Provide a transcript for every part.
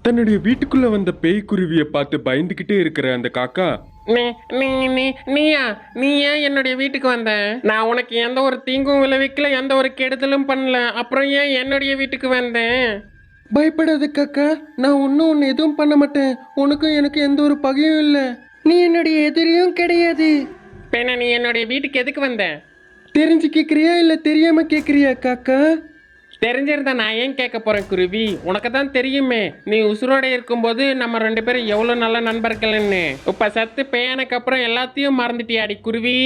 தன்னுடைய வீட்டுக்குள்ள வந்த பேய்க்குருவிய பார்த்து பயந்துகிட்டே இருக்கிற அந்த காக்கா, நீயா நீயா என்னுடைய வீட்டுக்கு வந்த? நான் உனக்கு எந்த ஒரு தீங்கும் விளைவிக்கல, எந்த ஒரு கெடுதலும் பண்ணல, அப்புறம் ஏன் என்னுடைய வீட்டுக்கு வந்தேன்? பயப்படாத காக்கா, நான் ஒன்னும் உன்னை எதுவும் பண்ண மாட்டேன். உனக்கும் எனக்கு எந்த ஒரு பகையும் இல்ல. நீ என்னுடைய எதிரியும் கிடையாது. பெண்ணா, நீ என்னுடைய வீட்டுக்கு எதுக்கு வந்த? தெரிஞ்சு கேக்குறியா இல்ல தெரியாம கேக்குறியா காக்கா? தெரிஞ்சிருந்தா நான் ஏன் கேட்க போறேன் குருவி? உனக்கு தான் தெரியுமே, நீ உசுரோட இருக்கும்போது நம்ம 2 பேரும் எவ்வளவு நல்ல நண்பர்கள்னு. இப்ப சத்து பேயானக்கு அப்புறம் எல்லாத்தையும் மறந்துட்டியாடி குருவி?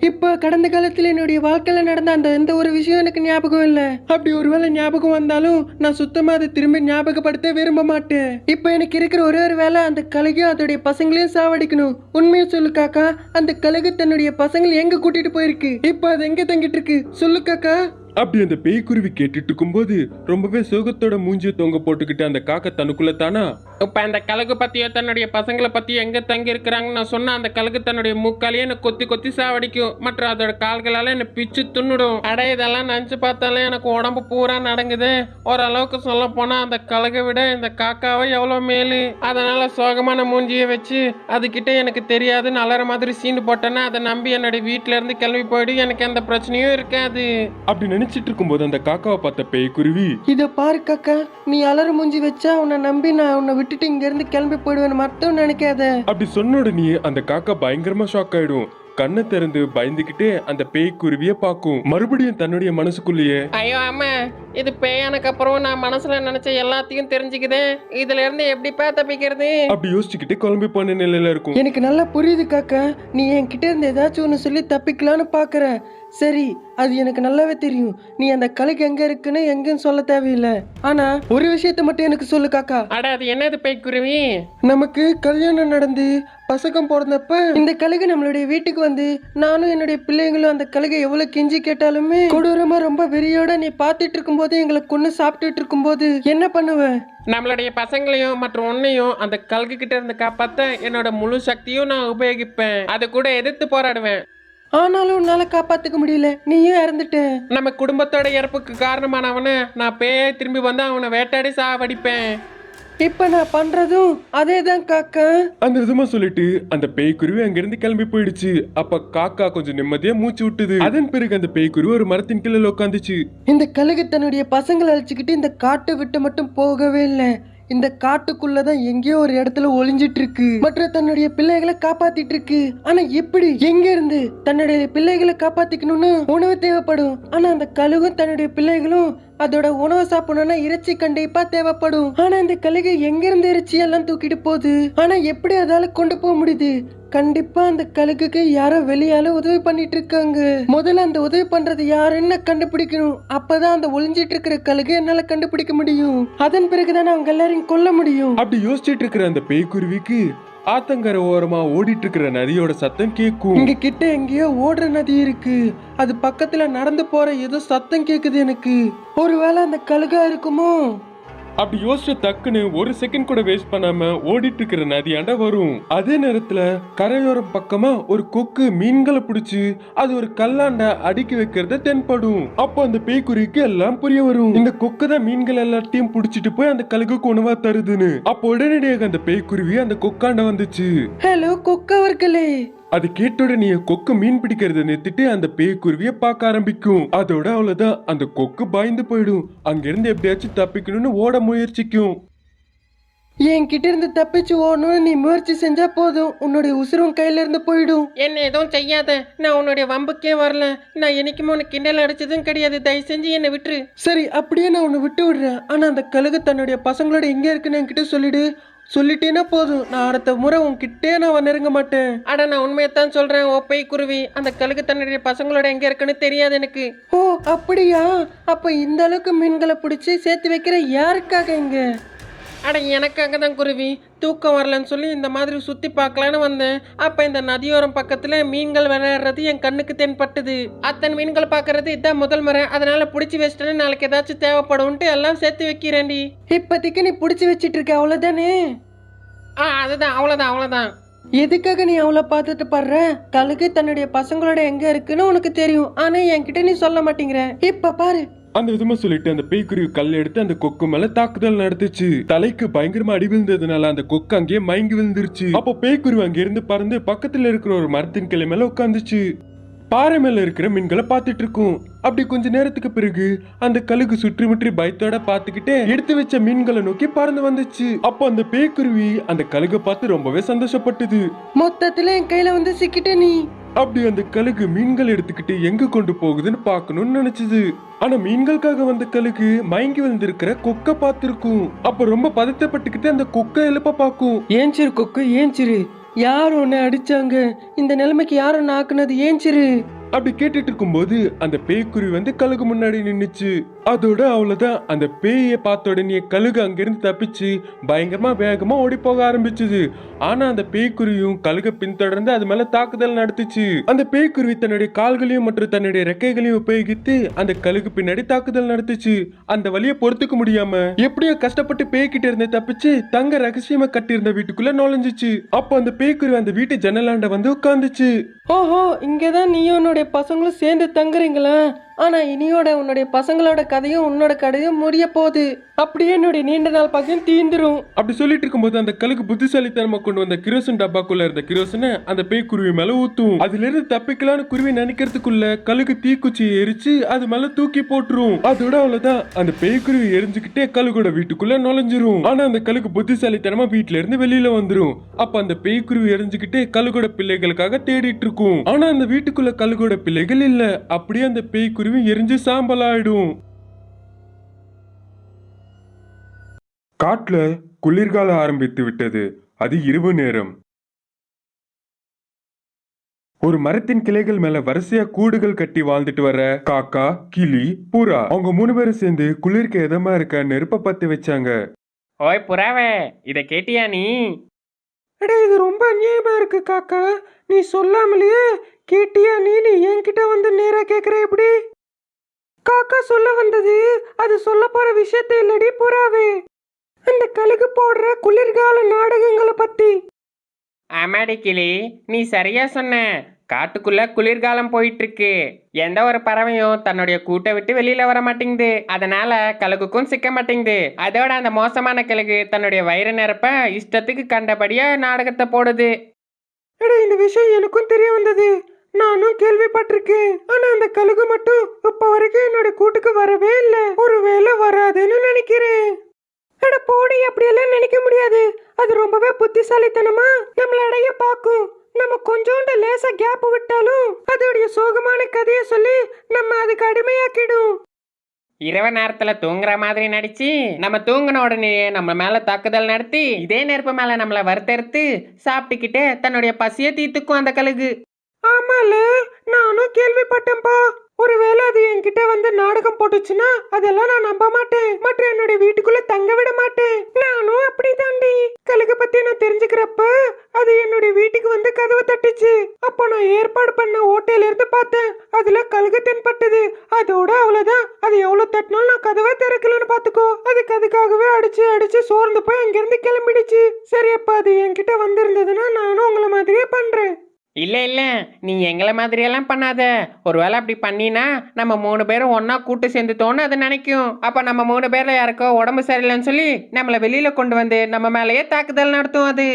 இப்ப கடந்த காலத்துல என்னுடைய வாழ்க்கையில நடந்த அந்த எந்த ஒரு விஷயம் எனக்கு ஞாபகம் இல்ல. அப்படி ஒருவேளை ஞாபகம் வந்தாலும் நான் சுத்தமா அதை திரும்ப ஞாபகப்படுத்த விரும்ப மாட்டேன். இப்ப எனக்கு இருக்கிற ஒரே ஒரு வேலை, அந்த கழுகையும் அதோடைய பசங்களையும் சாவடிக்கணும். உண்மையை சொல்லு காக்கா, அந்த கழுகு தன்னுடைய பசங்களை எங்க கூட்டிட்டு போயிருக்கு? இப்ப அது எங்க தங்கிட்டு இருக்கு சொல்லு காக்கா. அப்படி அந்த பேய்க்குருவி கேட்டுட்டு இருக்கும்போது ரொம்பவே சோகத்தோட மூஞ்சிய தொங்க போட்டுக்கிட்டு அந்த காக்கா தனக்குள்ள தானா, இப்ப அந்த கழுகு பத்தியோ தன்னுடைய பசங்களை பத்தி எங்க தங்கி இருக்கிறாங்கன்னு நான் சொன்னா, அந்த கழுகு தன்னுடைய மூக்காலேயே என்ன கொத்தி கொத்தி சாவடிக்கும், மற்றும் அதோட கால்களால என்ன பிச்சு துண்ணுடும். அட, இதெல்லாம் நினைச்சு பார்த்தாலே எனக்கு உடம்பு பூரா நடங்குது. ஓரளவுக்கு சொல்ல போனா அந்த கழுகை விட இந்த காக்காவை எவ்வளவு மேலு. அதனால சோகமான மூஞ்சியை வச்சு அதுகிட்ட எனக்கு தெரியாதுன்னு அலற மாதிரி சீண்டு போட்டேன்னா அதை நம்பி என்னுடைய வீட்டுல இருந்து கிளம்பி போயிடு, எனக்கு எந்த பிரச்சனையும் இருக்காது. அப்படி நினைச்சிட்டு இருக்கும்போது அந்த காக்காவை பார்த்த பேய்க்குருவி, இத பாரு காக்கா, நீ அலற மூஞ்சி வச்சா உன்னை நம்பி நான் உன்னை விட்டுட்டு இங்க இருந்து கிளம்பி போயிடுவேன் மட்டும் நினைக்காத. அப்படி சொன்ன உடனே அந்த காக்கா பயங்கரமா ஷாக் ஆயிடும். கண்ணை திறந்து பயந்துகிட்டே அந்த பேய்க்குருவிய பாக்கும். மறுபடியும் தன்னுடைய மனசுக்குள்ளேயே, ஐயோ ஆமா, இது பேயானக்கு அப்புறம் நான் மனசுல நினைச்ச எல்லாத்தையும் தெரிஞ்சுக்குதே, இதுல இருந்து எப்படிப்பா தப்பிக்கிறது? அப்படி யோசிச்சுக்கிட்டே கிளம்பி போன நிலையில இருக்கும். எனக்கு நல்லா புரியுது காக்கா, நீ என்கிட்ட இருந்து ஏதாச்சும் ஒண்ணு சொல்லி தப்பிக்கலான்னு பாக்குற. சரி, அது எனக்கு நல்லாவே தெரியும். நீ அந்த கலைக்கு எங்க இருக்குன்னு எங்கன்னு சொல்ல தேவையில்லை. ஆனா ஒரு விஷயத்த மட்டும் எனக்கு சொல்லு காக்கா. அட, அது என்னது பேய்க்குருவி? நமக்கு கல்யாணம் நடந்து பசக்கம் பிறந்தப்ப இந்த கழுகு நம்மளுடைய வீட்டுக்கு வந்து நானும் என்னுடைய பிள்ளைங்களும் அந்த கழுகை எவ்வளவு கெஞ்சி கேட்டாலுமே கொடூரமா ரொம்ப வெறியோட நீ பாத்துட்டு இருக்கும் போது எங்களை கொண்டு சாப்பிட்டுட்டு இருக்கும் போது என்ன பண்ணுவ? நம்மளுடைய பசங்களையும் மற்றும் உன்னையும் அந்த கழுகு கிட்ட இருந்து காப்பாத்த என்னோட முழு சக்தியும் நான் உபயோகிப்பேன். அது கூட எதிர்த்து போராடுவேன். ஆனாலும் உன்னால காப்பாத்துக்க முடியல, நீயும் இறந்துட்ட. நம்ம குடும்பத்தோட இறப்புக்கு காரணமானவனை நான் பேயை திரும்பி வந்து அவனை வேட்டாடி சாவடிப்பேன். இப்ப நான் பண்றதும் அதேதான் காக்கா. அந்த விதமா சொல்லிட்டு அந்த பேய்க்குருவி அங்கிருந்து கிளம்பி போயிடுச்சு. அப்ப காக்கா கொஞ்சம் நிம்மதியா மூச்சு விட்டுது. அதன் பிறகு அந்த பேய்க்குருவி ஒரு மரத்தின் கீழே உட்காந்துச்சு. இந்த கழுகு தன்னுடைய பசங்களை அழைச்சுக்கிட்டு இந்த காட்டை விட்டு மட்டும் போகவே இல்லை. இந்த காட்டுக்குள்ளதான் எங்கேயோ ஒரு இடத்துல ஒளிஞ்சிட்டு இருக்கு. மற்ற தன்னுடைய பிள்ளைகளை காப்பாத்திட்டு இருக்கு. ஆனா எப்படி, எங்க இருந்து? தன்னுடைய பிள்ளைகளை காப்பாத்திக்கணும்னு உணவு தேவைப்படும். ஆனா அந்த கழுகும் தன்னுடைய பிள்ளைகளும் அதோட உணவு சாப்பிடணும்னா இறைச்சி கண்டிப்பா தேவைப்படும். ஆனா இந்த கழுகை எங்க இருந்து இறைச்சி எல்லாம் தூக்கிட்டு போகுது? ஆனா எப்படி அதால கொண்டு போக முடியுது? கண்டிப்பா அந்த கழுகுக்கு யாரோ வெளியால உதவி பண்ணிட்டு இருக்காங்க. முதல்ல அந்த உதவி பண்றது யாருன்னு கண்டுபிடிக்கணும். அப்பதான் அந்த ஒளிஞ்சிட்டு இருக்கிற கழுகு என்னால கண்டுபிடிக்க முடியும். அதன் பிறகுதான் அவங்க எல்லாரையும் கொல்ல முடியும். அப்படி யோசிச்சுட்டு இருக்கிற அந்த பேய்க்குருவிக்கு ஆத்தங்கரை ஓரமா ஓடிட்டு இருக்கிற நதியோட சத்தம் கேக்கும். இங்க கிட்ட எங்கேயோ ஓடுற நதி இருக்கு. அது பக்கத்துல நடந்து போற ஏதோ சத்தம் கேக்குது எனக்கு. ஒருவேளை அந்த கழுகா இருக்குமோ? அப்படி யோசிச்ச டக்குன்னு ஒரு செகண்ட் கூட வேஸ்ட் பண்ணாம ஓடிட்டு இருக்கிற நதியாண்ட வரும். அதே நேரத்துல கரையோரம் பக்கமா ஒரு கொக்கு மீன்களை பிடிச்சு அது ஒரு கல்லாண்ட அடுக்கி வைக்கிறத தென்படும். அப்போ அந்த பேய்க்குருவிக்கு எல்லாம் புரிய வரும். இந்த கொக்கு தான் மீன்கள் எல்லாத்தையும் பிடிச்சிட்டு போய் அந்த கழுகுக்கு உணவா தருதுன்னு. அப்போ உடனடியாக அந்த பேய்க்குருவி அந்த கொக்காண்ட வந்துச்சு. ஹலோ கொக்கு அவர்களே. அது கேட்டோடனே கொக்கு மீன் பிடிக்கிறத நிறுத்திட்டு அந்த பேய்க்குருவிய பார்க்க ஆரம்பிக்கும். அதோட அவ்வளவுதான், அந்த கொக்கு பயந்து போயிடும். அங்கிருந்து எப்படியாச்சும் தப்பிக்கணும்னு ஓட முயற்சிக்கும். என்கிட்ட இருந்து தப்பிச்சு ஓடணும்னு நீ முயற்சி செஞ்சா போதும், உன்னுடைய உசுரும் கையில இருந்து போயிடும். என்ன எதுவும் செய்யாத, நான் உன்னுடைய வம்புக்கே வரல. நான் என்னைக்குமே உனக்கு கிண்டல் அடிச்சதும் கிடையாது. தயவு செஞ்சு என்னை விட்டுரு. சரி, அப்படியே நான் உன்னை விட்டு விடுறேன். ஆனா அந்த கழுகு தன்னுடைய பசங்களோட எங்க இருக்குன்னு என்கிட்ட சொல்லிடு. சொல்லிட்டேன்னா போதும், நான் அடுத்த முறை உன்கிட்டே நான் நெருங்க மாட்டேன். அட, நான் உண்மையத்தான் சொல்றேன். ஓ பேய்க்குருவி, அந்த கழுகு தன்னுடைய பசங்களோட எங்க இருக்குன்னு தெரியாது எனக்கு. ஓ அப்படியா? அப்ப இந்த அளவுக்கு மீன்களை பிடிச்சி சேர்த்து வைக்கிற யாருக்காக இங்க? அட, எனக்காக தான் குருவி. தூக்கம் வரலன்னு சொல்லி இந்த மாதிரி சுத்தி பார்க்கலான்னு வந்தேன். அப்ப இந்த நதியோரம் பக்கத்துல மீன்கள் விளையாடுறது என் கண்ணுக்கு தென்பட்டது. அத்தனை மீன்கள் பாக்குறது இதான் முதல் முறை. அதனால புடிச்சு வச்சிட்டேன்னு நாளைக்கு ஏதாச்சும் தேவைப்படும்ட்டு எல்லாம் சேர்த்து வைக்கிறேன்டி. இப்போதைக்கு நீ புடிச்சு வச்சிட்டு இருக்க, அவ்வளவுதானே? அதுதான், அவ்வளவுதான். எதுக்காக நீ அவ்வளவு பார்த்துட்டு படுற? கழுகு தன்னுடைய பசங்களோட எங்க இருக்குன்னு உனக்கு தெரியும். ஆனா என்கிட்ட நீ சொல்ல மாட்டேங்கிற. இப்ப பாரு, அந்த விதமா சொல்லிட்டு அந்த பேய்க்குருவி கல் எடுத்து அந்த கொக்கு மேல தாக்குதல் நடத்துச்சு. தலைக்கு பயங்கரமா அடி விழுந்ததுனால அந்த கொக்கு அங்கேயே மயங்கி விழுந்துருச்சு. அப்போ பேய்க்குருவி அங்க இருந்து பறந்து பக்கத்துல இருக்கிற ஒரு மரத்தின் கிளை மேல உட்காந்துச்சு. பாறை மேல இருக்கிற மீன்களை பார்த்துட்டு இருக்கும். அப்படி கொஞ்ச நேரத்துக்கு பிறகு அந்த கழுகு சுற்றி முற்றி பயத்தோட பார்த்துக்கிட்டே எடுத்து வச்ச மீன்களை நோக்கி பறந்து வந்துச்சு. அப்போ அந்த பேய்க்குருவி அந்த கழுகை பார்த்து ரொம்பவே சந்தோஷப்பட்டது. மொத்தத்துல என் கையில வந்து சிக்கிட்ட நீ. அப்படி அந்த கழுகு மீன்கள் எடுத்துக்கிட்டு எங்க கொண்டு போகுதுன்னு பார்க்கணும்னு நினைச்சது. ஆனா மீன்களுக்காக வந்த கழுகு மயங்கி வந்திருக்கிற கொக்க பார்த்திருக்கும். அப்ப ரொம்ப பதட்டப்பட்டுக்கிட்டு அந்த கொக்க எழுப்ப பார்க்கும். ஏஞ்சிரு கொக்கு ஏஞ்சிரு, யார் உன்னை அடிச்சாங்க, இந்த நிலைமைக்கு யார் உன்னை ஆக்குனது, ஏஞ்சிரு. அப்படி கேட்டுட்டு இருக்கும்போது அந்த பேய்க்குருவி வந்து கழுகு முன்னாடி நின்னுச்சு. அதோட அவ்வளவுதான், அந்த பேயை பார்த்த உடனே கழுகு அங்கிருந்து தப்பிச்சு பயங்கரமா வேகமா ஓடி போக ஆரம்பிச்சது. ஆனா அந்த பேய்க்குருவியும் கழுகை பின்தொடர்ந்து அது மேல தாக்குதல் நடத்துச்சு. அந்த பேய்க்குருவி தன்னுடைய கால்களையும் மற்றும் தன்னுடைய ரெக்கைகளையும் உபயோகித்து அந்த கழுகு பின்னாடி தாக்குதல் நடத்துச்சு. அந்த வழியை பொறுத்துக்க முடியாம எப்படியோ கஷ்டப்பட்டு பேய்கிட்ட இருந்து தப்பிச்சு தங்க ரகசியமா கட்டியிருந்த வீட்டுக்குள்ள நுழைஞ்சிச்சு. அப்போ அந்த பேய்க்குருவி அந்த வீட்டு ஜன்னலாண்ட வந்து உட்கார்ந்துச்சு. ஓஹோ, இங்கதான் நீயும் உன்னுடைய பசங்களும் சேர்ந்து தங்குறீங்களா? ஆனா இனியோட உன்னுடைய பசங்களோட கதையும் உன்னோட கதையும் முடிய போகுது. அப்படியே என்னுடைய நீண்ட நாள் பக்கம் தீந்துரும். அப்படி சொல்லிட்டு இருக்கும்போது அந்த கழுகு புத்திசாலித்தனமா கொண்டு வந்த கிரோசன் டப்பாக்குள்ள இருந்த கிரோசனை அந்த பேய்க்குருவி மேல ஊத்தும். அதுல இருந்து தப்பிக்கலான்னு குருவி நினைக்கிறதுக்குள்ள கழுகு தீக்குச்சியை எரிச்சு அது மேல தூக்கி போட்டுரும். அதோட அவ்வளவுதான், அந்த பேய்க்குருவி எரிஞ்சுக்கிட்டே கழுகோட வீட்டுக்குள்ள நுழைஞ்சிரும். ஆனா அந்த கழுகு புத்திசாலித்தனமா வீட்டுல இருந்து வெளியில வந்துரும். அப்ப அந்த பேய்க்குருவி எரிஞ்சுக்கிட்டே கழுகோட பிள்ளைகளுக்காக தேடிட்டு இருக்கும். ஆனா அந்த வீட்டுக்குள்ள கழுகோட பிள்ளைகள் இல்ல. அப்படியே அந்த பேய்க்குருவி எரிஞ்சு சாம்பல் ஆயிடும். காட்டுல குளிர்காலம் ஆரம்பித்து விட்டது. அது இரவு நேரம். ஒரு மரத்தின் கிளைகள் மேல வரிசையா கூடுகள் கட்டி வாழ்ந்துட்டு வர காக்கா, கிளி, புறா அவங்க 3 பேரும் சேர்ந்து குளிர்க்கு எதமா இருக்க நெருப்ப பத்தி வச்சாங்க. ஓய் புறாவே, இத கேட்டியா நீ? அடே, இது ரொம்ப அநியாயமா இருக்கு காக்கா. நீ சொல்லாமலேயே கேட்டியா நீ என்கிட்ட வந்து நேரா கேக்குற எப்படி? காக்கா சொல்ல வந்தது அது சொல்ல போற விஷயத்தை இல்லடி புறாவே, அந்த கழுகு போடுற குளிர்கால நாடகங்களை பத்தி. ஆமாடி கிளி, நீ சரியா சொன்ன. காட்டுக்குள்ள குளிர்காலம் போயிட்டு இருக்கு. எந்த ஒரு பறவையும் தன்னுடைய கூட்டை விட்டு வெளியில வர மாட்டேங்குது. அதனால கழுகுக்கும் சிக்க மாட்டேங்குது. அதோட அந்த மோசமான கழுகு தன்னுடைய வயிறு நிரப்ப இஷ்டத்துக்கு கண்டபடியா நாடகத்தை போடுது. அடே, இந்த விஷயம் எனக்கும் தெரிய வந்தது, நானும் கேள்விப்பட்டிருக்கேன். ஆனா அந்த கழுகு மட்டும் இப்ப வரைக்கும் என்னோட கூட்டுக்கு வரவே இல்ல. ஒருவேளை வராதுன்னு நினைக்கிறேன். அட போடி, அப்படியெல்லாம் நினைக்க முடியாது. அது ரொம்பவே புத்திசாலித்தனமா நம்மள அடைய பாக்கும். நம்ம கொஞ்சோண்டு லேசா கேப் விட்டாலும் அதோடைய சோகமான கதையை சொல்லி நம்ம அதுக்கு அடிமையாக்கிடும். இரவு நேரத்துல தூங்குற மாதிரி நடிச்சு நம்ம தூங்கின உடனே நம்ம மேல தாக்குதல் நடத்தி இதே நெருப்பு மேல நம்மள வறுத்தெடுத்து சாப்பிட்டுக்கிட்டே தன்னுடைய பசியை தீர்த்துக்கும் அந்த கழுகு. ஆமால, நானும் கேள்விப்பட்டேன்பா. ஒருவேளை அது என்கிட்ட வந்து நாடகம் போட்டுச்சுன்னா அதெல்லாம் நான் நம்ப மாட்டேன். மற்ற என்னுடைய வீட்டுக்குள்ள தங்க விட மாட்டேன். நானும் அப்படிதாண்டி. கழுகு பத்தி நான் தெரிஞ்சுக்கிறப்ப அது என்னுடைய வீட்டுக்கு வந்து கதவை தட்டுச்சு. அப்போ நான் ஏற்பாடு பண்ண ஓட்டையில இருந்து பார்த்தேன். அதுல கழுகு தென்பட்டது. அதோட அவ்வளவுதான், அது எவ்வளவு தட்டினாலும் நான் கதவை திறக்கலன்னு பாத்துக்கோ. அதுக்காகவே அடிச்சு அடிச்சு சோர்ந்து போய் அங்கிருந்து கிளம்பிடுச்சு. சரி, அப்ப அது என்கிட்ட வந்திருந்ததுன்னா நானும் உங்களை மாதிரியே பண்றேன். இல்ல இல்ல, நீ எங்களை மாதிரியெல்லாம் பண்ணாத. ஒருவேளை அப்படி பண்ணினா நம்ம 3 பேரும் ஒன்னா கூட்டு சேர்ந்துட்டோன்னு அது நினைக்கும். அப்ப நம்ம 3 பேர்ல யாருக்கோ உடம்பு சரியில்லைன்னு சொல்லி நம்மள வெளியில கொண்டு வந்து நம்ம மேலேயே தாக்குதல் நடத்தும் அது.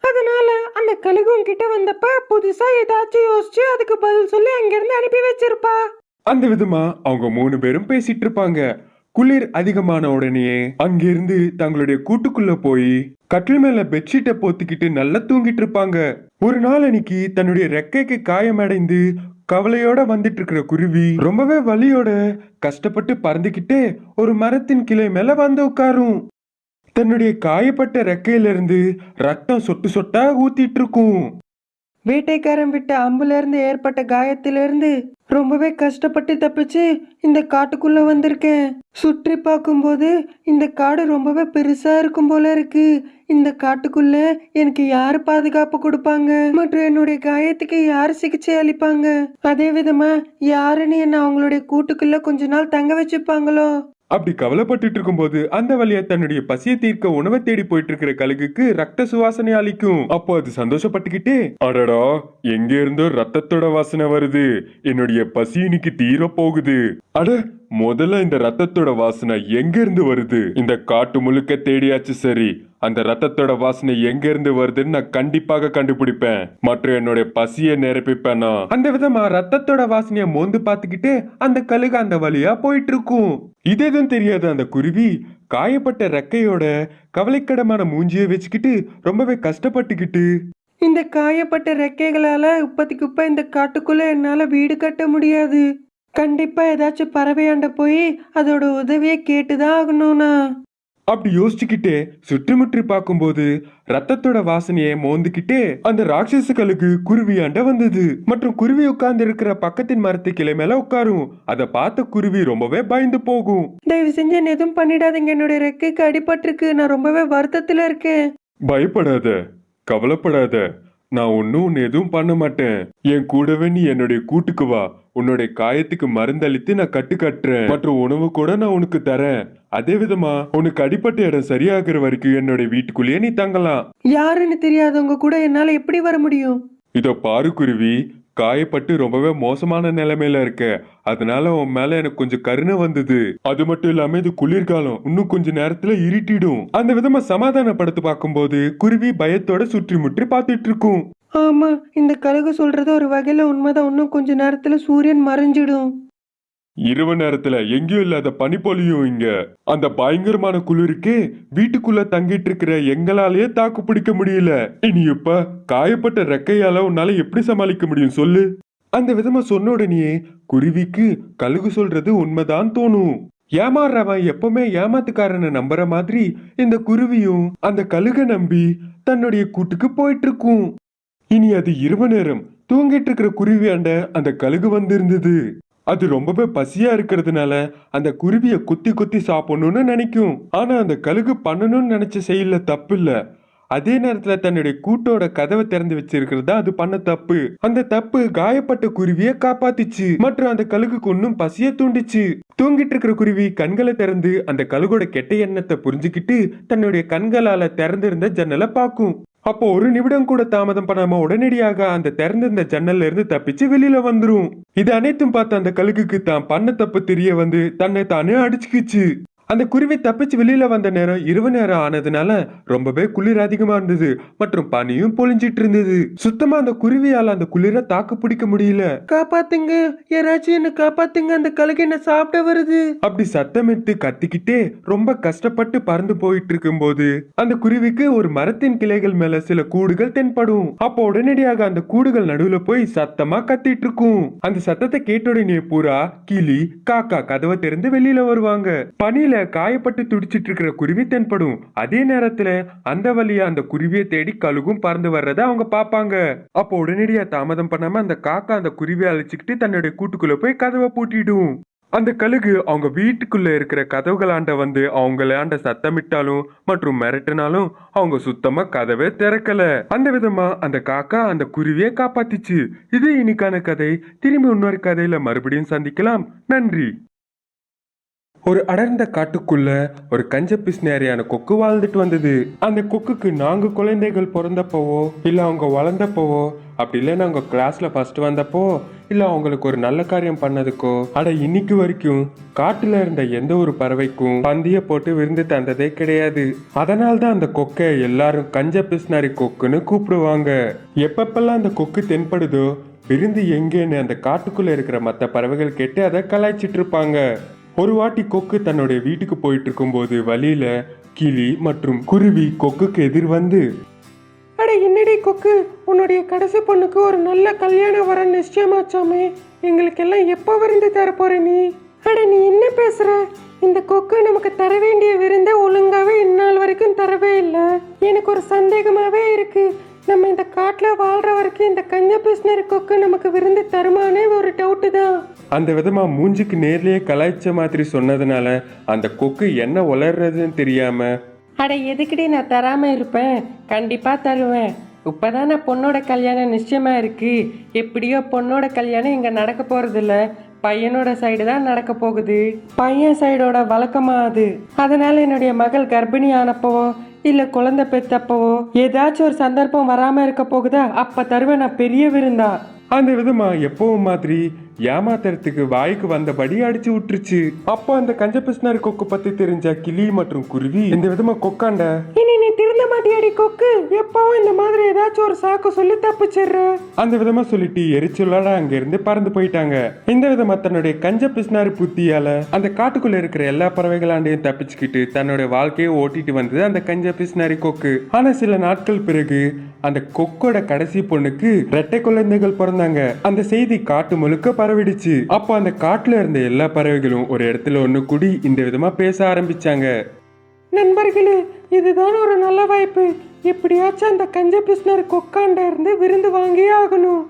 அதனால அந்த கழுகு உன்கிட்ட வந்தப்ப புதுசா ஏதாச்சும் யோசிச்சு அதுக்கு பதில் சொல்லி அங்கிருந்து அனுப்பி வச்சிருப்பா. அந்த விதமா அவங்க 3 பேரும் பேசிட்டு இருப்பாங்க. குளிர் அதிகமான உடனே அங்கிருந்து தங்களுடைய கூட்டுக்குள்ள போய் கட்டில் மேல பெட்ஷீட்டை போத்திக்கிட்டு நல்லா தூங்கிட்டு இருப்பாங்க. ஒரு நாள் அன்னைக்கு தன்னுடைய ரெக்கைக்கு காயமடைந்து கவலையோட வந்துட்டு இருக்கிற குருவி ரொம்பவே வலியோட கஷ்டப்பட்டு பறந்துகிட்டே ஒரு மரத்தின் கிளை மேல வந்து உட்காரும். தன்னுடைய காயப்பட்ட ரெக்கையிலிருந்து ரத்தம் சொட்டு சொட்டா ஊத்திட்டு இருக்கும். வேட்டைக்காரன் விட்ட அம்புல இருந்து ஏற்பட்ட காயத்திலிருந்து ரொம்பவே கஷ்டப்பட்டு தப்பிச்சு இந்த காட்டுக்குள்ள வந்திருக்கேன். சுற்றி பார்க்கும்போது இந்த காடு ரொம்பவே பெருசா இருக்கும் போல இருக்கு. இந்த காட்டுக்குள்ள எனக்கு யாரு பாதுகாப்பு கொடுப்பாங்க, மற்றும் என்னுடைய காயத்துக்கு யாரு சிகிச்சை அளிப்பாங்க, அதே விதமா யாருன்னு என்ன அவங்களுடைய கூட்டுக்குள்ள கொஞ்ச நாள் தங்க வச்சுப்பாங்களோ? அப்படி கவலைப்பட்டுட்டு இருக்கும்போது அந்த வழியா தன்னுடைய பசியை தீர்க்க உணவை தேடி போயிட்டு இருக்கிற கழுகுக்கு ரத்த சுவாசனை அளிக்கும். அப்போ அது சந்தோஷப்பட்டுக்கிட்டே, அடடா, எங்க இருந்தோ ரத்தத்தோட வாசனை வருது, என்னுடைய பசி இன்னைக்கு தீர போகுது. அட, முதல்ல இந்த ரத்தத்தோட வாசனை எங்க இருந்து வருது? இந்த காட்டு முழுக்க தேடியாச்சு, சரி, அந்த ரத்தத்தோட வாசனை எங்க இருந்து வருதுன்னு நான் கண்டிப்பாக கண்டுபிடிப்பேன், மற்றும் என்னுடைய பசியை நிரப்பிப்பேனா. அந்த விதமா ரத்தத்தோட வாசனைய மோந்து பார்த்துக்கிட்டே அந்த கழுகு அந்த வழியா போயிட்டு இருக்கும். இது எதுவும் தெரியாது அந்த குருவி காயப்பட்ட ரெக்கையோட கவலைக்கிடமான மூஞ்சியை வச்சுக்கிட்டு ரொம்பவே கஷ்டப்பட்டுக்கிட்டு, இந்த காயப்பட்ட ரெக்கைகளால இப்போதைக்கு இப்ப இந்த காட்டுக்குள்ள என்னால வீடு கட்ட முடியாது. கண்டிப்பா ஏதாச்சும் பறவையாண்ட போய் அதோட உதவியை கேட்டுதான் ஆகணும்னா. அப்படி யோசிச்சுக்கிட்டே சுற்றுமுற்றி பார்க்கும்போது ரத்தத்தோட வாசனையை மோந்துக்கிட்டே அந்த ராட்சச கழுகு குருவியாண்ட வந்தது. மற்றும் குருவி உட்கார்ந்து இருக்கிற பக்கத்தின் மரத்து கிளை மேல உட்காரும். அதை பார்த்த குருவி ரொம்பவே பயந்து போகும். தயவு செஞ்சு என்ன எதுவும் பண்ணிடாதீங்க, என்னுடைய ரெக்கைக்கு அடிபட்டிருக்கு, நான் ரொம்பவே வருத்தத்துல இருக்கேன். பயப்படாத, கவலைப்படாத, நான் ஒன்னும் எதுவும் பண்ண மாட்டேன். என் கூடவே நீ என்னுடைய கூட்டுக்கு வா, உன்னுடைய காயத்துக்கு மருந்தளித்து நான் கட்டு கட்டுறேன், மற்றும் உணவு கூட நான் உனக்கு தரேன். அதே விதமா உனக்கு அடிப்பட்ட இடம் சரியாகிற வரைக்கும் என்னுடைய வீட்டுக்குள்ளேயே நீ தங்கலாம். யாருன்னு தெரியாதவங்க கூட என்னால எப்படி வர முடியும்? இதோ பாரு குருவி, காயப்பட்டு ரொம்பவே மோசமான நிலைமையில இருக்க, அதனால உன் மேல எனக்கு கொஞ்சம் கருணை வந்தது. அது மட்டும் இல்லாம இது குளிர்காலம், இன்னும் கொஞ்ச நேரத்துல இருட்டிடும். அந்த விதமா சமாதானப்படுத்தி பார்க்கும்போது குருவி பயத்தோட சுற்றி முற்றி பார்த்துட்டு இருக்கும். ஆமா, இந்த கழுகு சொல்றது ஒரு வகையில உண்மைதான். இன்னும் கொஞ்ச நேரத்துல சூரியன் மறைஞ்சிடும். இரவு நேரத்துல எங்கேயும் இல்லாத பனிப்பொழியும் இங்க. அந்த பயங்கரமான குளிருக்கு வீட்டுக்குள்ள தங்கிட்டு இருக்கிற எங்களாலேயே தாக்கு பிடிக்க முடியல. இனி இப்ப காயப்பட்ட ரெக்கையால உன்னால எப்படி சமாளிக்க முடியும் சொல்லு? அந்த விதமா சொன்ன உடனே குருவிக்கு கழுகு சொல்றது உண்மைதான் தோணும். ஏமாறுறவன் எப்பவுமே ஏமாத்துக்காரனை நம்புற மாதிரி இந்த குருவியும் அந்த கழுகை நம்பி தன்னுடைய கூட்டுக்கு போயிட்டு இருக்கும். இனி அது இரவு நேரம். தூங்கிட்டு இருக்கிற குருவியாண்ட அந்த கழுகு வந்திருந்தது. அது ரொம்பவே பசியா இருக்கிறதுனால அந்த குருவிய குத்தி குத்தி சாப்பிடணும்னு நினைக்கும். ஆனா அந்த கழுகு பண்ணணும்னு நினைச்ச செயல்ல தப்பு இல்ல. அதே நேரத்துல தன்னுடைய கூட்டோட கதவை திறந்து வச்சிருக்கிறதா அது பண்ண தப்பு. அந்த தப்பு காயப்பட்ட குருவிய காப்பாத்திச்சு, மற்றும் அந்த கழுகுக்கு இன்னும் பசிய தூண்டிச்சு. தூங்கிட்டு இருக்கிற குருவி கண்களை திறந்து அந்த கழுகோட கெட்ட எண்ணத்தை புரிஞ்சுக்கிட்டு தன்னுடைய கண்களால திறந்திருந்த ஜன்னலை பார்க்கும். அப்போ ஒரு நிமிடம் கூட தாமதம் பண்ணாம உடனடியாக அந்த திறந்திருந்த ஜன்னல்ல இருந்து தப்பிச்சு வெளியில வந்துரும். இது அனைத்தும் பார்த்த அந்த கழுகுக்கு தான் பண்ண தப்பு தெரிய வந்து தன்னை தானே அடிச்சுக்கிச்சு. அந்த குருவி தப்பிச்சு வெளியில வந்த நேரம் இரவு நேரம் ஆனதுனால ரொம்பவே குளிர் அதிகமா இருந்தது, மற்றும் பனியும் பொழிஞ்சிட்டு இருந்தது. சுத்தமா அந்த குருவியால அந்த குளிர தாக்கு பிடிக்க முடியல. காப்பாத்துங்க, யாராச்சும் என்ன காப்பாத்துங்க, அந்த கழுகு என்ன சாப்பிட வருது. அப்படி சத்தமிட்டு கத்திக்கிட்டே ரொம்ப கஷ்டப்பட்டு பறந்து போயிட்டு இருக்கும் போது அந்த குருவிக்கு ஒரு மரத்தின் கிளைகள் மேல சில கூடுகள் தென்படும். அப்போ உடனடியாக அந்த கூடுகள் நடுவுல போய் சத்தமா கத்திட்டு இருக்கும். அந்த சத்தத்தை கேட்ட உடனே பூரா கிளி காக்கா கதவை திறந்து வெளியில வருவாங்க. பனியில காயப்பட்டு துடிச்சிட்டு இருக்கிற குருவி தென்படும். அதே நேரத்துல அந்த வழியா அந்த குருவியை தேடி கழுகும் பறந்து வர்றத அவங்க பாப்பாங்க. அப்போ உடனடியா தாமதம் பண்ணாம அந்த காக்கா அந்த குருவியை அழைச்சிக்கிட்டு தன்னுடைய கூட்டுக்குள்ள போய் கதவை பூட்டிடும். அந்த கழுகு அவங்க வீட்டுக்குள்ள இருக்கிற கதவுகளாண்ட வந்து அவங்களாண்ட சத்தமிட்டாலும் மற்றும் மிரட்டினாலும் அவங்க சுத்தமா கதவை திறக்கல. அந்த விதமா அந்த காக்கா அந்த குருவியை காப்பாத்திச்சு. இது இன்னைக்கான கதை. திரும்பி இன்னொரு கதையில மறுபடியும் சந்திக்கலாம். நன்றி. ஒரு அடர்ந்த காட்டுக்குள்ள ஒரு கஞ்ச பிஸ்னேரியான கொக்கு வாழ்ந்துட்டு வந்தது. அந்த கொக்குக்கு 4 குழந்தைகள் பிறந்தப்பவோ இல்ல அவங்க வளர்ந்தப்பவோ, அப்படி இல்லைன்னா அவங்க கிளாஸ்ல ஃபர்ஸ்ட் வந்தப்போ, இல்ல அவங்களுக்கு ஒரு நல்ல காரியம் பண்ணதுக்கோ, அட இன்னைக்கு வரைக்கும் காட்டுல இருந்த எந்த ஒரு பறவைக்கும் பந்திய போட்டு விருந்து தந்ததே கிடையாது. அதனால்தான் அந்த கொக்கை எல்லாரும் கஞ்ச பிஸ்னாரி கொக்குன்னு கூப்பிடுவாங்க. எப்பப்பெல்லாம் அந்த கொக்கு தென்படுதோ விருந்து எங்கேன்னு அந்த காட்டுக்குள்ள இருக்கிற மற்ற பறவைகள் கேட்டு அதை கலாய்ச்சிட்டு இருப்பாங்க. ஒரு வாட்டி கொக்கு தன்னுடைய வீட்டுக்கு போயிட்டு இருக்கும்போது வழியில கிளி மற்றும் குருவி கொக்குக்கு எதிர் வந்து, அட என்னடி கொக்கு, உன்னுடைய கடைசி பொண்ணுக்கு ஒரு நல்ல கல்யாணம் வர நிச்சயமாச்சாமே, எங்களுக்கெல்லாம் எப்போ விருந்து தர போற நீ? அட நீ என்ன பேசுற? இந்த கொக்கு நமக்கு தர வேண்டிய விருந்தை ஒழுங்காவே இந்நாள் வரைக்கும் தரவே இல்லை. எனக்கு ஒரு சந்தேகமாவே இருக்கு. நம்ம இந்த காட்டுல வாழ்ற வரைக்கும் இந்த கஞ்ச பிஸ்னரி கொக்கு நமக்கு விருந்து தருமானே ஒரு டவுட்டு தான். அந்த விதமா மூஞ்சிக்கு நேர்லயே கலாய்ச்ச மாதிரி சொன்னதுனால அந்த கொக்கு என்ன வளர்றதுன்னு தெரியாம, அட எதுக்குடி நான் தராம இருப்பேன், கண்டிப்பா தருவேன். இப்பதான் நான் பொண்ணோட கல்யாணம் நிச்சயமா இருக்கு. எப்படியோ பொண்ணோட கல்யாணம் இங்க நடக்க போறது இல்ல, பையனோட சைடு தான் நடக்க போகுது. பையன் சைடோட வழக்கமா அது. அதனால என்னுடைய மகள் கர்ப்பிணி ஆனப்பவோ இல்ல குழந்தை பெத்தப்பவோ ஏதாச்சும் ஒரு சந்தர்ப்பம் வராம இருக்க போகுதா, அப்ப தருவேன் நான் பெரிய விருந்தா. அந்த விதமா எப்பவும் மாதிரி ஏமாத்துறதுக்கு வாய்க்கு வந்தபடி அடிச்சு விட்டுருச்சு. அப்போ அந்த கஞ்ச பிஸ்னாரி கொக்கு பத்தி தெரிஞ்ச கிளி மற்றும் குருவி இந்த விதமா கொக்காண்ட, இனி நீ திருந்த மாட்டியாடி கொக்கு, எப்பவும் இந்த மாதிரி ஏதாச்சும் ஒரு சாக்கு சொல்லி தப்பிச்சிடுற. அந்த விதமா சொல்லிட்டு எரிச்சலோட அங்க இருந்து பறந்து போயிட்டாங்க. இந்த விதமா தன்னுடைய கஞ்ச பிஸ்னாரி புத்தியால அந்த காட்டுக்குள்ள இருக்கிற எல்லா பறவைகளாண்டையும் தப்பிச்சுக்கிட்டு தன்னுடைய வாழ்க்கையை ஓட்டிட்டு வந்தது அந்த கஞ்ச பிஸ்னாரி கொக்கு. ஆனா சில நாட்கள் பிறகு அந்த கொக்கோட கடைசி பொண்ணுக்கு ரெட்டை குழந்தைகள் பிறந்தாங்க. அந்த செய்தி காட்டு முழுக்க பரவிடுச்சு. அப்போ அந்த காட்டுல இருந்த எல்லா பறவைகளும் ஒரு இடத்துல ஒண்ணு கூடி இந்த விதமா பேச ஆரம்பிச்சாங்க. நண்பர்களே, இதுதான் ஒரு நல்ல வாய்ப்பு. எப்படியாச்சும் அந்த கஞ்ச பிஸ்னர் கொக்காண்ட இருந்து விருந்து வாங்கியே ஆகணும்.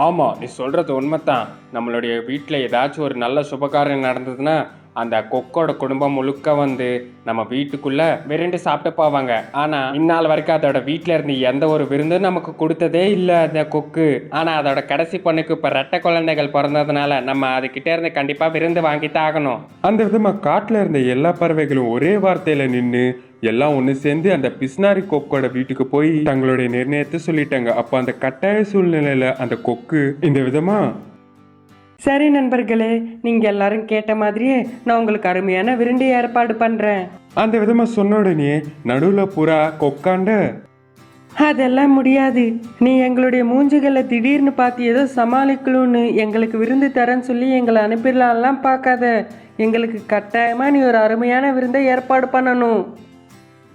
ஆமா, நீ சொல்றது உண்மைதான். நம்மளுடைய வீட்டில் ஏதாச்சும் ஒரு நல்ல சுபகாரியம் நடந்ததுன்னா அந்த கொக்கோட குடும்பம் முழுக்க வந்து நம்ம வீட்டுக்குள்ள விருண்டு சாப்பிட்டு போவாங்க. ஆனா இந்நாள் வரைக்கும் அதோட வீட்டுல இருந்து எந்த ஒரு விருந்தும் நமக்கு கொடுத்ததே இல்லை அந்த கொக்கு. ஆனா அதோட கடைசி பொண்ணுக்கு இப்ப ரெட்டை குழந்தைகள் பிறந்ததுனால நம்ம அதுகிட்ட இருந்து கண்டிப்பா விருந்து வாங்கித்தான் ஆகணும். அந்த விதமா காட்டுல இருந்த எல்லா பறவைகளும் ஒரே வார்த்தையில நின்று எல்லாம் ஒண்ணு சேர்ந்து அந்த பிஸ்னாரி கொக்கோட வீட்டுக்கு போய் தங்களுடைய நிர்ணயத்தை சொல்லிட்டாங்க. அப்ப அந்த கட்டாய சூழ்நிலையில அந்த கொக்கு இந்த விதமா, சரி நண்பர்களே, நீங்க எல்லாரும் கேட்ட மாதிரியே நான் உங்களுக்கு அருமையான விருந்து ஏற்பாடு பண்றேன். அந்த விதமா சொன்ன உடனே நடுவுல புறா கொக்காண்ட, அதெல்லாம் முடியாது. நீ எங்களுடைய மூஞ்சுகளை திடீர்னு பார்த்து ஏதோ சமாளிக்கணும்னு எங்களுக்கு விருந்து தரேன்னு சொல்லி எங்களை அனுப்பிடலாம்லாம் பார்க்காத. எங்களுக்கு கட்டாயமா நீ ஒரு அருமையான விருந்தை ஏற்பாடு பண்ணணும்.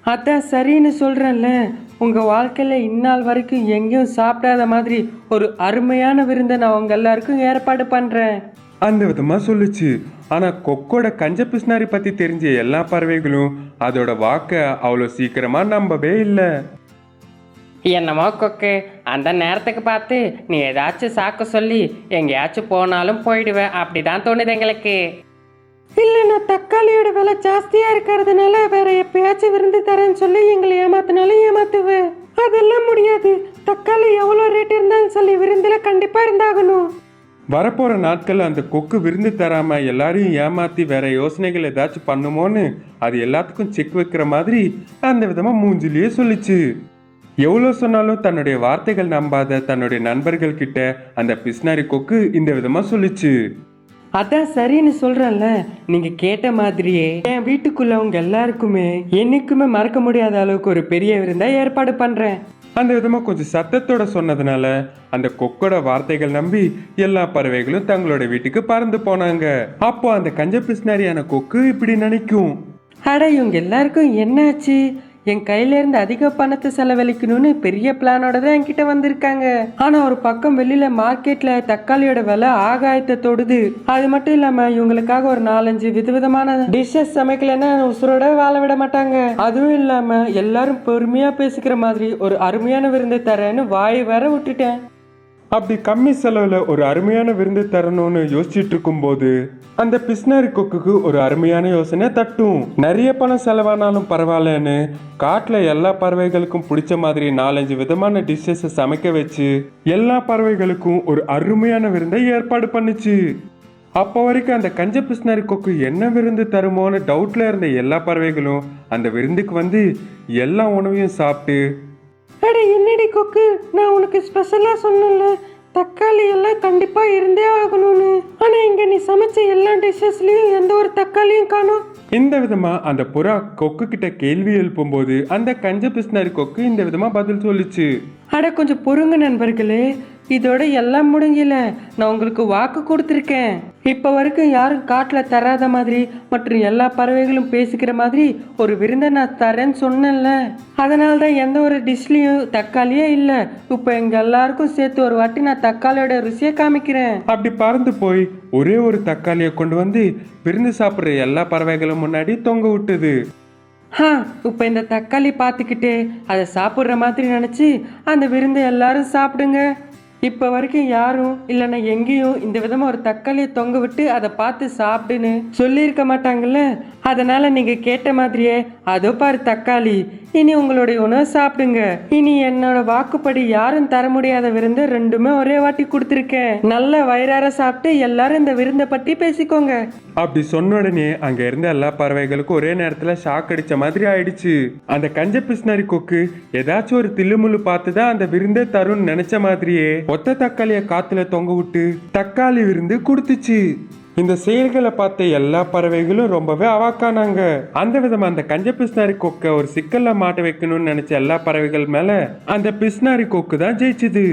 அதான் சரின்னு சொல்றேன்ல, உங்க வாழ்க்கையில இந்நாள் வரைக்கும் எங்கேயும் சாப்பிடாத மாதிரி ஒரு அருமையான விருந்தை நான் உங்க எல்லாருக்கும் ஏற்பாடு பண்றேன். அந்த விதமா சொல்லுச்சு. ஆனா கொக்கோட கஞ்ச பிஸ்னாரி பத்தி தெரிஞ்ச எல்லா பறவைகளும் அதோட வாக்க அவ்வளோ சீக்கிரமா நம்பவே இல்லை. என்னமோ கொக்கு, அந்த நேரத்துக்கு பார்த்து நீ ஏதாச்சும் சாக்கு சொல்லி எங்கேயாச்சும் போனாலும் போயிடுவேன் அப்படிதான் தோணுது எங்களுக்கு. இல்ல, நான் தக்காளியோட விலை ஜாஸ்தியா இருக்கிறதுனால வேற எப்பயாச்சும் விருந்து தரேன்னு சொல்லி எங்களை ஏமாத்தினாலும் ஏமாத்துவேன். அதெல்லாம் முடியாது. தக்காளி எவ்வளவு ரேட் இருந்தாலும் சொல்லி விருந்துல கண்டிப்பா இருந்தாகணும். வரப்போற நாட்கள் அந்த கொக்கு விருந்து தராம எல்லாரையும் ஏமாத்தி வேற யோசனைகள் ஏதாச்சும் பண்ணுமோன்னு அது எல்லாத்துக்கும் செக் வைக்கிற மாதிரி அந்த விதமா மூஞ்சிலேயே சொல்லிச்சு. எவ்வளோ சொன்னாலும் தன்னுடைய வார்த்தைகள் நம்பாத தன்னுடைய நண்பர்கள் கிட்ட அந்த பிஸ்னாரி கொக்கு இந்த விதமா சொல்லிச்சு. அதான் சரின்னு சொல்றேன்ல, நீங்க கேட்ட மாதிரியே என் வீட்டுக்குள்ள உங்க எல்லாருக்குமே என்னைக்குமே மறக்க முடியாத அளவுக்கு ஒரு பெரிய விருந்தா ஏற்பாடு பண்றேன். அந்த விதமா கொஞ்சம் சத்தத்தோட சொன்னதுனால அந்த கொக்கோட வார்த்தைகள் நம்பி எல்லா பறவைகளும் தங்களோட வீட்டுக்கு பறந்து போனாங்க. அப்போ அந்த கஞ்ச பிஸ்னாரியான கொக்கு இப்படி நினைக்கும், அட இவங்க எல்லாருக்கும் என்னாச்சு? என் கையில இருந்து அதிக பணத்தை செலவழிக்கணும்னு பெரிய பிளானோட தான் என்கிட்ட வந்திருக்காங்க. ஆனா ஒரு பக்கம் வெளியில மார்க்கெட்ல தக்காளியோட விலை ஆகாயத்தை தொடுது. அது மட்டும் இல்லாம இவங்களுக்காக ஒரு 4-5 விதவிதமான டிஷ்ஷஸ் சமைக்கலன்னா உசுரோட வாழ விட மாட்டாங்க. அதுவும் இல்லாம எல்லாரும் பொறுமையா பேசிக்கிற மாதிரி ஒரு அருமையான விருந்து தரேன்னு வாய் வேற விட்டுட்டேன். அப்படி கம்மி செலவுல ஒரு அருமையான விருந்து தரணும்னு யோசிச்சுட்டு இருக்கும் போது அந்த பிஸ்னாரி கொக்குக்கு ஒரு அருமையான யோசனை தட்டும். நிறைய பணம் செலவானாலும் பரவாயில்லன்னு காட்டுல எல்லா பறவைகளுக்கும் பிடிச்ச மாதிரி 4-5 விதமான டிஷ்ஷஸ் சமைக்க வச்சு எல்லா பறவைகளுக்கும் ஒரு அருமையான விருந்தை ஏற்பாடு பண்ணுச்சு. அப்போ வரைக்கும் அந்த கஞ்ச பிஸ்னாரி கொக்கு என்ன விருந்து தருமோன்னு டவுட்ல இருந்த எல்லா பறவைகளும் அந்த விருந்துக்கு வந்து எல்லா உணவையும் சாப்பிட்டு, அட என்னடி கொக்கு, நான் உனக்கு ஸ்பெஷலா சொன்னேன்ல தக்காளி எல்லாம் கண்டிப்பா இருந்தே ஆகணும்னு. ஆனா இங்க நீ சமைச்ச எல்லா டிஷ்ஷஸ்லயும் எந்த ஒரு தக்காளியும் காணோம். இந்த விதமா அந்த புறா கொக்கு கிட்ட கேள்வி எழுப்பும் போது அந்த கஞ்ச பிஸ்னாரி கொக்கு இந்த விதமா பதில் சொல்லிச்சு. அட கொஞ்சம் பொறுங்க நண்பர்களே, இதோட எல்லாம் முடிஞ்சல. நான் உங்களுக்கு வாக்கு கொடுத்துருக்கேன். இப்ப வரைக்கும் யாரும் காட்டுல தராத மாதிரி மற்றும் எல்லா பறவைகளும் பேசிக்கிற மாதிரி ஒரு விருந்தை நான் தரேன்னு சொன்னேன்ல. அதனால்தான் எந்த ஒரு டிஷ்லயும் தக்காளியே இல்லை. இப்ப எங்க எல்லாருக்கும் சேர்த்து ஒரு வாட்டி நான் தக்காளியோட ருசியை காமிக்கிறேன். அப்படி பறந்து போய் ஒரே ஒரு தக்காளியை கொண்டு வந்து விருந்து சாப்பிடுற எல்லா பறவைகளும் முன்னாடி தொங்க விட்டுது. இப்ப இந்த தக்காளி பார்த்துக்கிட்டு அதை சாப்பிட்ற மாதிரி நினைச்சு அந்த விருந்தை எல்லாரும் சாப்பிடுங்க. இப்ப வரைக்கும் யாரும் இல்லைன்னா எங்கேயும் இந்த விதமா ஒரு தக்காளியை தொங்க விட்டு அதை பார்த்து சாப்பிடுன்னு சொல்லியிருக்க மாட்டாங்கல்ல. அதனால நீங்க கேட்ட மாதிரியே அதோ பாரு தக்காளி, இனி உங்களுடைய உணவை சாப்பிடுங்க. இனி என்னோட வாக்குப்படி யாரும் தர முடியாத விருந்தை ரெண்டுமே ஒரே வாட்டி கொடுத்துருக்கேன். நல்ல வயிறார சாப்பிட்டு எல்லாரும் இந்த விருந்தை பத்தி பேசிக்கோங்க. அப்படி சொன்ன உடனே அங்க இருந்த எல்லா பறவைகளுக்கும் ஒரே நேரத்துல ஷாக் அடிச்ச மாதிரி ஆயிடுச்சு. அந்த கஞ்ச பிஸ்னாரி கொக்கு ஏதாச்சும் ஒரு தில்லுமுள்ளு பார்த்துதான் அந்த விருந்தே தரும்னு நினைச்ச மாதிரியே ஒத்த தக்காளிய காத்துல தொங்க விட்டு தக்காளி விருந்து கொடுத்துச்சு. இந்த செயல்களை பார்த்த எல்லா பறவைகளும் ரொம்பவே அவாக்கானாங்க. அந்த விதமா அந்த கஞ்ச பிஸ்னாரி கொக்க ஒரு சிக்கல்ல மாட்ட வைக்கணும்னு நினைச்ச எல்லா பறவைகள் மேல அந்த பிஸ்னாரி கொக்கு தான் ஜெயிச்சுது.